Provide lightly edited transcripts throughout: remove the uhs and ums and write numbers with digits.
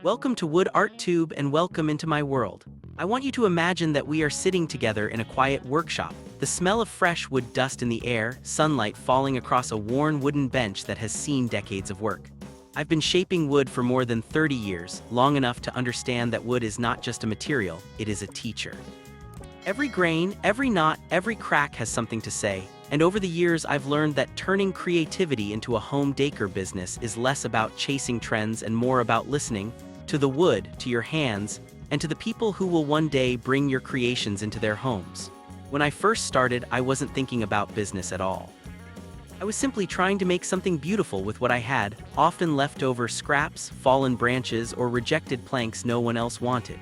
Welcome to Wood Art Tube and welcome into my world. I want you to imagine that we are sitting together in a quiet workshop. The smell of fresh wood dust in the air, sunlight falling across a worn wooden bench that has seen decades of work. I've been shaping wood for more than 30 years, long enough to understand that wood is not just a material, it is a teacher. Every grain, every knot, every crack has something to say, and over the years I've learned that turning creativity into a home decor business is less about chasing trends and more about listening to the wood, to your hands, and to the people who will one day bring your creations into their homes. When I first started, I wasn't thinking about business at all. I was simply trying to make something beautiful with what I had, often leftover scraps, fallen branches, or rejected planks no one else wanted.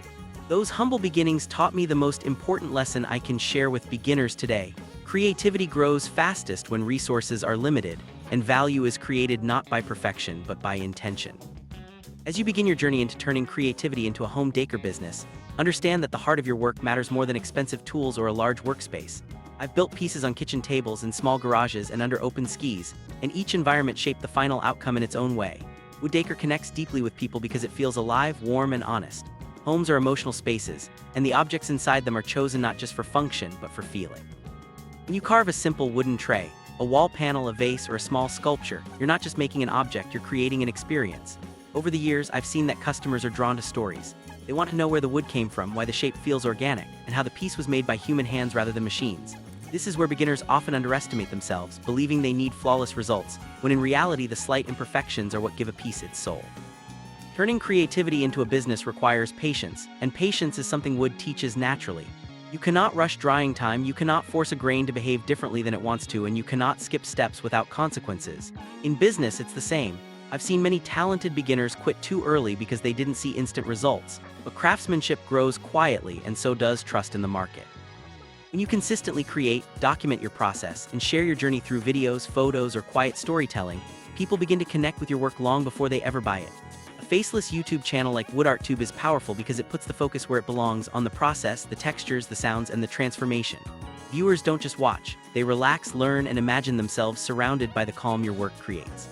Those humble beginnings taught me the most important lesson I can share with beginners today. Creativity grows fastest when resources are limited, and value is created not by perfection but by intention. As you begin your journey into turning creativity into a home decor business, understand that the heart of your work matters more than expensive tools or a large workspace. I've built pieces on kitchen tables, in small garages, and under open skis, and each environment shaped the final outcome in its own way. Wood decor connects deeply with people because it feels alive, warm, and honest. Homes are emotional spaces, and the objects inside them are chosen not just for function, but for feeling. When you carve a simple wooden tray, a wall panel, a vase, or a small sculpture, you're not just making an object, you're creating an experience. Over the years, I've seen that customers are drawn to stories. They want to know where the wood came from, why the shape feels organic, and how the piece was made by human hands rather than machines. This is where beginners often underestimate themselves, believing they need flawless results, when in reality the slight imperfections are what give a piece its soul. Turning creativity into a business requires patience, and patience is something wood teaches naturally. You cannot rush drying time, you cannot force a grain to behave differently than it wants to, and you cannot skip steps without consequences. In business, it's the same. I've seen many talented beginners quit too early because they didn't see instant results, but craftsmanship grows quietly, and so does trust in the market. When you consistently create, document your process, and share your journey through videos, photos, or quiet storytelling, people begin to connect with your work long before they ever buy it. A faceless YouTube channel like Wood Art Tube is powerful because it puts the focus where it belongs, on the process, the textures, the sounds, and the transformation. Viewers don't just watch, they relax, learn, and imagine themselves surrounded by the calm your work creates.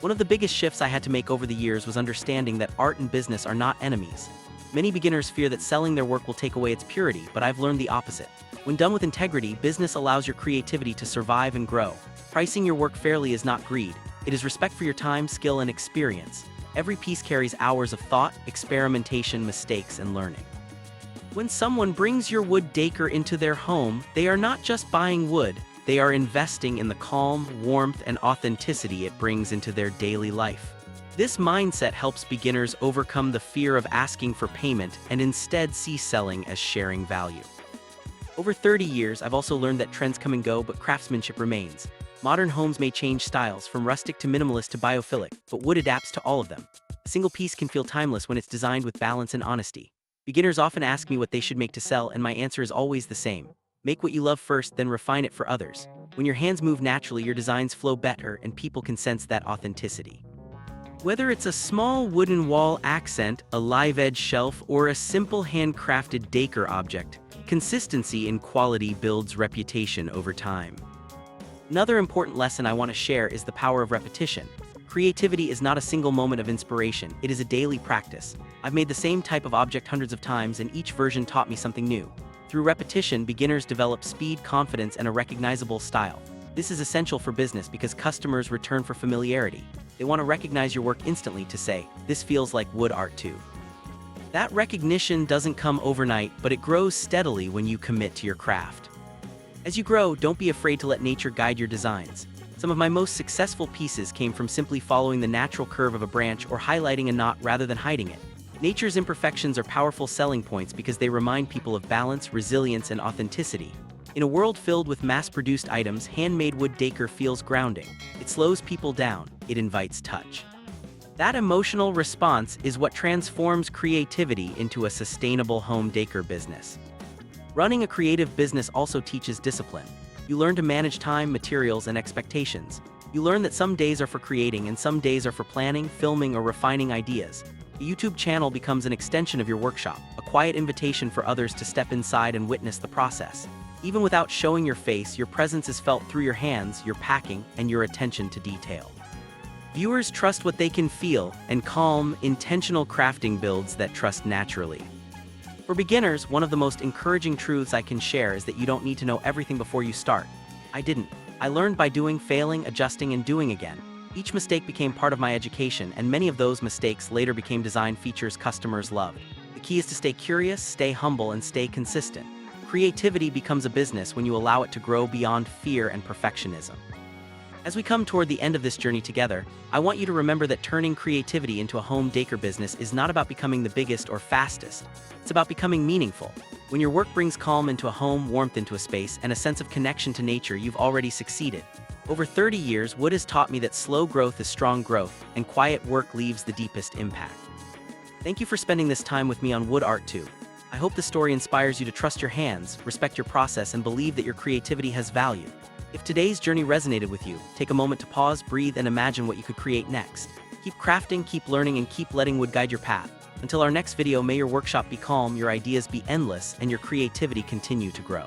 One of the biggest shifts I had to make over the years was understanding that art and business are not enemies. Many beginners fear that selling their work will take away its purity, but I've learned the opposite. When done with integrity, business allows your creativity to survive and grow. Pricing your work fairly is not greed. It is respect for your time, skill, and experience. Every piece carries hours of thought, experimentation, mistakes, and learning. When someone brings your wood decor into their home, they are not just buying wood, they are investing in the calm, warmth, and authenticity it brings into their daily life. This mindset helps beginners overcome the fear of asking for payment and instead see selling as sharing value. Over 30 years, I've also learned that trends come and go, but craftsmanship remains. Modern homes may change styles, from rustic to minimalist to biophilic, but wood adapts to all of them. A single piece can feel timeless when it's designed with balance and honesty. Beginners often ask me what they should make to sell, and my answer is always the same. Make what you love first, then refine it for others. When your hands move naturally, your designs flow better, and people can sense that authenticity. Whether it's a small wooden wall accent, a live edge shelf, or a simple handcrafted decor object, consistency in quality builds reputation over time. Another important lesson I want to share is the power of repetition. Creativity is not a single moment of inspiration, it is a daily practice. I've made the same type of object hundreds of times, and each version taught me something new. Through repetition, beginners develop speed, confidence, and a recognizable style. This is essential for business because customers return for familiarity. They want to recognize your work instantly to say, "This feels like Wood Art too." That recognition doesn't come overnight, but it grows steadily when you commit to your craft. As you grow, don't be afraid to let nature guide your designs. Some of my most successful pieces came from simply following the natural curve of a branch or highlighting a knot rather than hiding it. Nature's imperfections are powerful selling points because they remind people of balance, resilience, and authenticity. In a world filled with mass-produced items, handmade wood decor feels grounding. It slows people down, it invites touch. That emotional response is what transforms creativity into a sustainable home decor business. Running a creative business also teaches discipline. You learn to manage time, materials, and expectations. You learn that some days are for creating and some days are for planning, filming, or refining ideas. A YouTube channel becomes an extension of your workshop, a quiet invitation for others to step inside and witness the process. Even without showing your face, your presence is felt through your hands, your packing, and your attention to detail. Viewers trust what they can feel, and calm, intentional crafting builds that trust naturally. For beginners, one of the most encouraging truths I can share is that you don't need to know everything before you start. I didn't. I learned by doing, failing, adjusting, and doing again. Each mistake became part of my education, and many of those mistakes later became design features customers loved. The key is to stay curious, stay humble, and stay consistent. Creativity becomes a business when you allow it to grow beyond fear and perfectionism. As we come toward the end of this journey together, I want you to remember that turning creativity into a home decor business is not about becoming the biggest or fastest. It's about becoming meaningful. When your work brings calm into a home, warmth into a space, and a sense of connection to nature, you've already succeeded. Over 30 years, wood has taught me that slow growth is strong growth, and quiet work leaves the deepest impact. Thank you for spending this time with me on Wood Art Tube. I hope the story inspires you to trust your hands, respect your process, and believe that your creativity has value. If today's journey resonated with you, take a moment to pause, breathe, and imagine what you could create next. Keep crafting, keep learning, and keep letting wood guide your path. Until our next video, may your workshop be calm, your ideas be endless, and your creativity continue to grow.